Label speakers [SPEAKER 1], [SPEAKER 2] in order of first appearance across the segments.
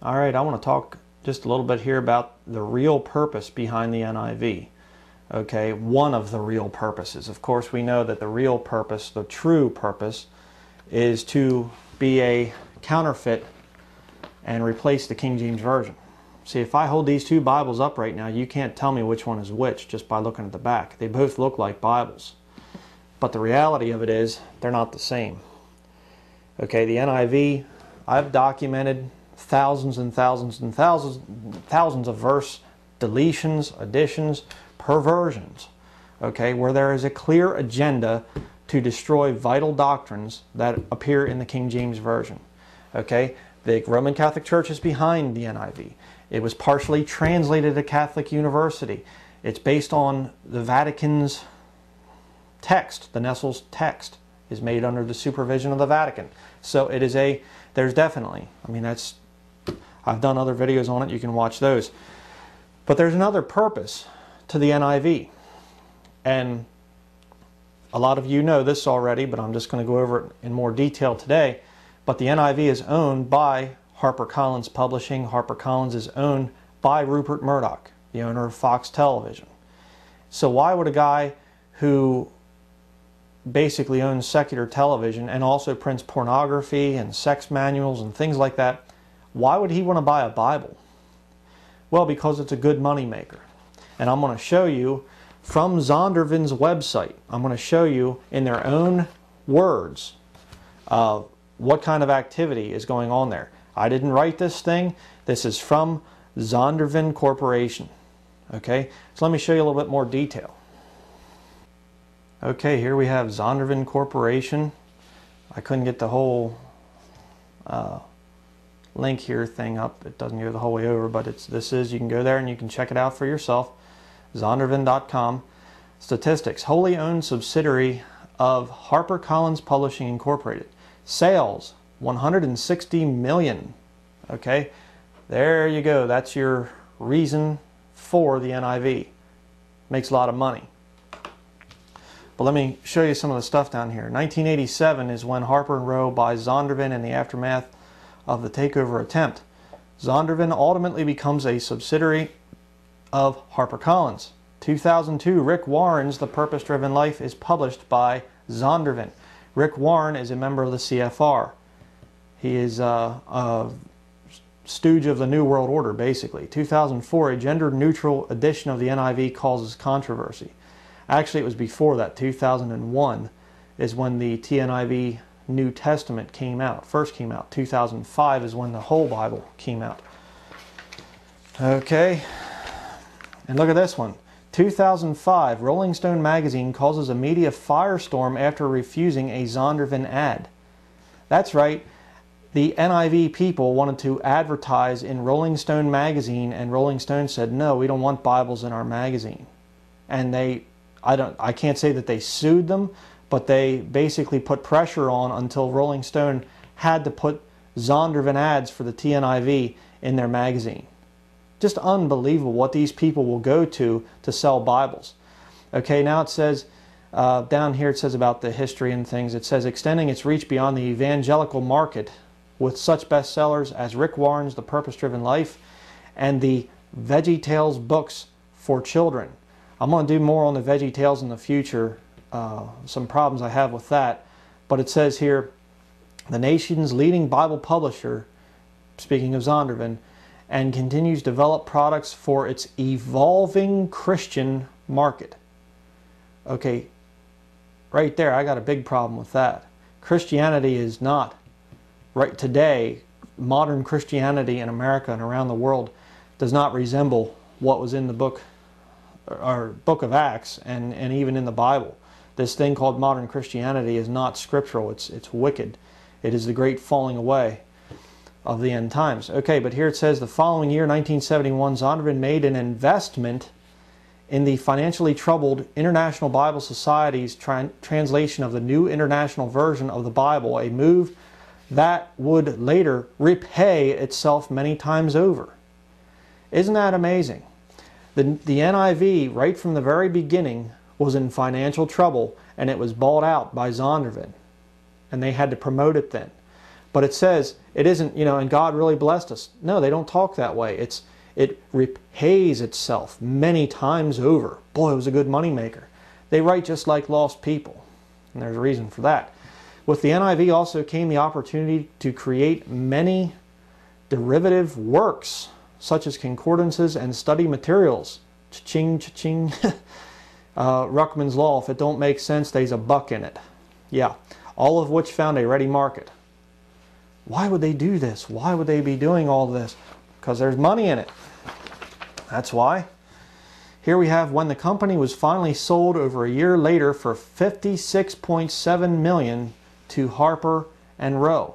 [SPEAKER 1] All right, I want to talk just a little bit here about the real purpose behind the NIV. Okay, one of the real purposes. Of course, we know that the real purpose, the true purpose, is to be a counterfeit and replace the King James Version. See, if I hold these two Bibles up right now, you can't tell me which one is which just by looking at the back. They both look like Bibles. But the reality of it is, they're not the same. Okay, the NIV, I've documented thousands and thousands and thousands of verse deletions, additions, perversions, okay, where there is a clear agenda to destroy vital doctrines that appear in the King James Version. Okay, the Roman Catholic Church is behind the NIV. It was partially translated at Catholic University. It's based on the Vatican's text. The Nessel's text is made under the supervision of the Vatican. So it is there's definitely, I've done other videos on it, you can watch those. But there's another purpose to the NIV. And a lot of you know this already, but I'm just going to go over it in more detail today. But the NIV is owned by HarperCollins Publishing. HarperCollins is owned by Rupert Murdoch, the owner of Fox Television. So why would a guy who basically owns secular television and also prints pornography and sex manuals and things like that, why would he want to buy a Bible? Well, because it's a good money maker. And I'm going to show you from Zondervan's website, I'm going to show you in their own words what kind of activity is going on there. I didn't write this thing. This is from Zondervan Corporation. Okay, so let me show you a little bit more detail. Okay, here we have Zondervan Corporation. I couldn't get the whole link here thing up. It doesn't go the whole way over, but you can go there and you can check it out for yourself. Zondervan.com. Statistics. Wholly owned subsidiary of HarperCollins Publishing Incorporated. Sales, 160 million. Okay, there you go. That's your reason for the NIV. Makes a lot of money. But let me show you some of the stuff down here. 1987 is when Harper & Row buys Zondervan in the aftermath of the takeover attempt. Zondervan ultimately becomes a subsidiary of HarperCollins. 2002, Rick Warren's The Purpose-Driven Life is published by Zondervan. Rick Warren is a member of the CFR. He is a stooge of the New World Order, basically. 2004, a gender-neutral edition of the NIV causes controversy. Actually, it was before that. 2001 is when the TNIV New Testament first came out. 2005 is when the whole Bible came out. Okay, and look at this one. 2005, Rolling Stone magazine causes a media firestorm after refusing a Zondervan ad. That's right. The NIV people wanted to advertise in Rolling Stone magazine, and Rolling Stone said, no, we don't want Bibles in our magazine. And I can't say that they sued them, but they basically put pressure on until Rolling Stone had to put Zondervan ads for the TNIV in their magazine. Just unbelievable what these people will go to sell Bibles. Okay, now it says, down here it says about the history and things. It says, extending its reach beyond the evangelical market with such bestsellers as Rick Warren's The Purpose-Driven Life and the VeggieTales books for children. I'm going to do more on the VeggieTales in the future, some problems I have with that. But it says here, the nation's leading Bible publisher, speaking of Zondervan, and continues to develop products for its evolving Christian market. Okay, right there, I got a big problem with that. Christianity is not, right today, modern Christianity in America and around the world does not resemble what was in the book of Acts and even in the Bible. This thing called modern Christianity is not scriptural. It's wicked. It is the great falling away of the end times. Okay, but here it says the following year, 1971, Zondervan made an investment in the financially troubled International Bible Society's translation of the New International Version of the Bible, a move that would later repay itself many times over. Isn't that amazing? The NIV, right from the very beginning, was in financial trouble, and it was bought out by Zondervan, and they had to promote it then. But it says, it isn't, and God really blessed us. No, they don't talk that way. It repays itself many times over. Boy, it was a good moneymaker. They write just like lost people, and there's a reason for that. With the NIV also came the opportunity to create many derivative works, such as concordances and study materials. Cha-ching, cha-ching. Ruckman's Law, if it don't make sense, there's a buck in it. Yeah, all of which found a ready market. Why would they do this? Why would they be doing all this? Because there's money in it. That's why. Here we have when the company was finally sold over a year later for $56.7 million to Harper and Row.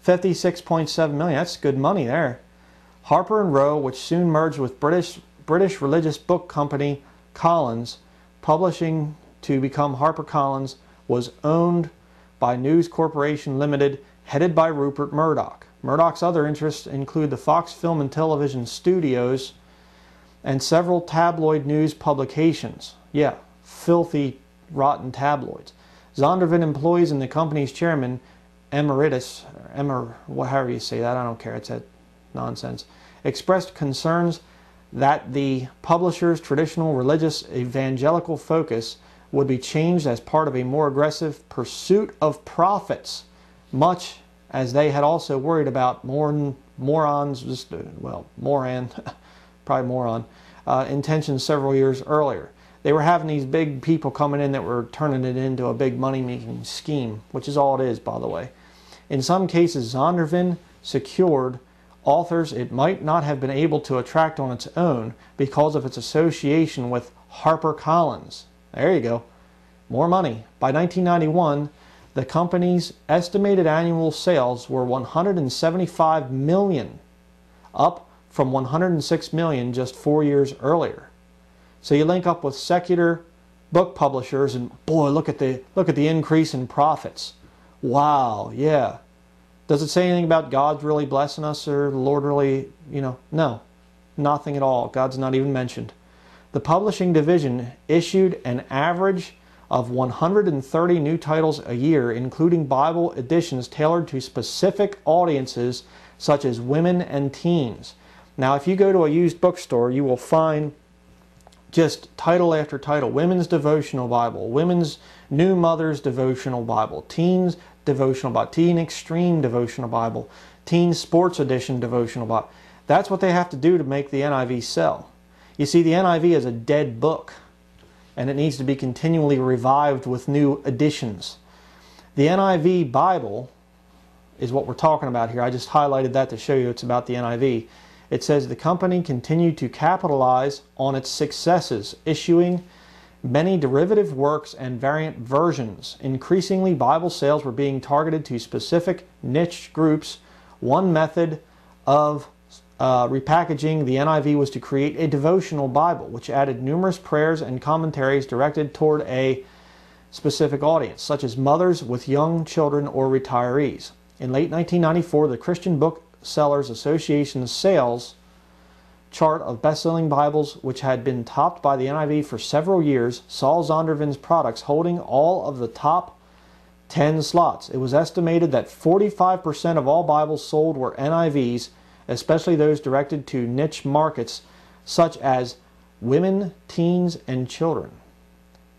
[SPEAKER 1] $56.7 million, that's good money there. Harper and Row, which soon merged with British religious book company Collins, publishing to become HarperCollins, was owned by News Corporation Limited, headed by Rupert Murdoch. Murdoch's other interests include the Fox Film and Television Studios and several tabloid news publications. Yeah, filthy, rotten tabloids. Zondervan employees and the company's chairman, emeritus, however you say that, I don't care, it's that nonsense, expressed concerns that the publisher's traditional religious evangelical focus would be changed as part of a more aggressive pursuit of profits, much as they had also worried about intentions several years earlier. They were having these big people coming in that were turning it into a big money-making scheme, which is all it is, by the way. In some cases, Zondervan secured authors it might not have been able to attract on its own because of its association with HarperCollins. There you go. More money. By 1991, the company's estimated annual sales were $175 million, up from $106 million just 4 years earlier. So you link up with secular book publishers and boy, look at the increase in profits. Wow, yeah. Does it say anything about God's really blessing us or the Lord really, no, nothing at all. God's not even mentioned. The publishing division issued an average of 130 new titles a year, including Bible editions tailored to specific audiences such as women and teens. Now, if you go to a used bookstore, you will find just title after title. Women's Devotional Bible, Women's New Mother's Devotional Bible, Teens Devotional Bible, Teen Extreme Devotional Bible, Teen Sports Edition Devotional Bible. That's what they have to do to make the NIV sell. You see, the NIV is a dead book, and it needs to be continually revived with new editions. The NIV Bible is what we're talking about here. I just highlighted that to show you it's about the NIV. It says the company continued to capitalize on its successes, issuing many derivative works and variant versions. Increasingly, Bible sales were being targeted to specific niche groups. One method of repackaging the NIV was to create a devotional Bible, which added numerous prayers and commentaries directed toward a specific audience, such as mothers with young children or retirees. In late 1994, the Christian Booksellers Association's sales chart of best-selling Bibles, which had been topped by the NIV for several years, saw Zondervan's products holding all of the top 10 slots. It was estimated that 45% of all Bibles sold were NIVs, especially those directed to niche markets such as women, teens, and children.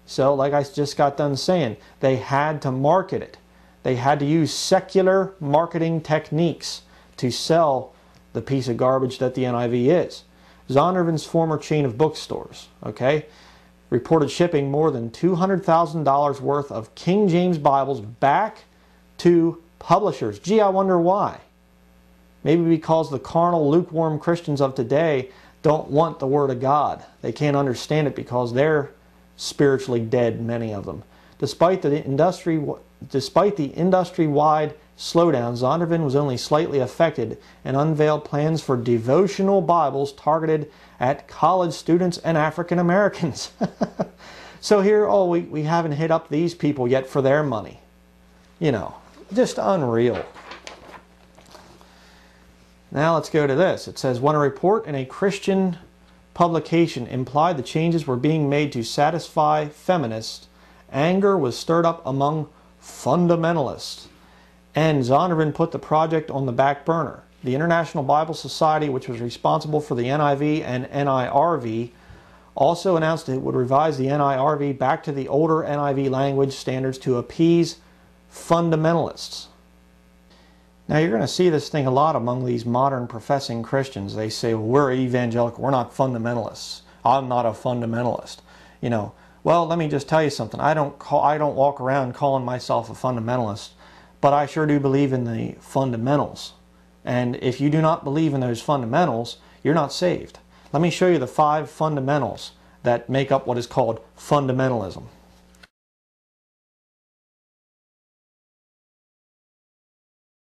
[SPEAKER 1] So, like I just got done saying, they had to market it. They had to use secular marketing techniques to sell the piece of garbage that the NIV is. Zondervan's former chain of bookstores, reported shipping more than $200,000 worth of King James Bibles back to publishers. Gee, I wonder why. Maybe because the carnal, lukewarm Christians of today don't want the Word of God. They can't understand it because they're spiritually dead, many of them. Despite the industry-wide slowdown, Zondervan was only slightly affected and unveiled plans for devotional Bibles targeted at college students and African Americans. So here, we haven't hit up these people yet for their money. Just unreal. Now let's go to this. It says, when a report in a Christian publication implied the changes were being made to satisfy feminists, anger was stirred up among fundamentalists. and Zondervan put the project on the back burner. The International Bible Society, which was responsible for the NIV and NIRV, also announced it would revise the NIRV back to the older NIV language standards to appease fundamentalists. Now you're going to see this thing a lot among these modern professing Christians. They say, well, we're evangelical, we're not fundamentalists. I'm not a fundamentalist. You know, well, let me just tell you something. I don't walk around calling myself a fundamentalist, but I sure do believe in the fundamentals. And if you do not believe in those fundamentals, you're not saved. Let me show you the 5 fundamentals that make up what is called fundamentalism.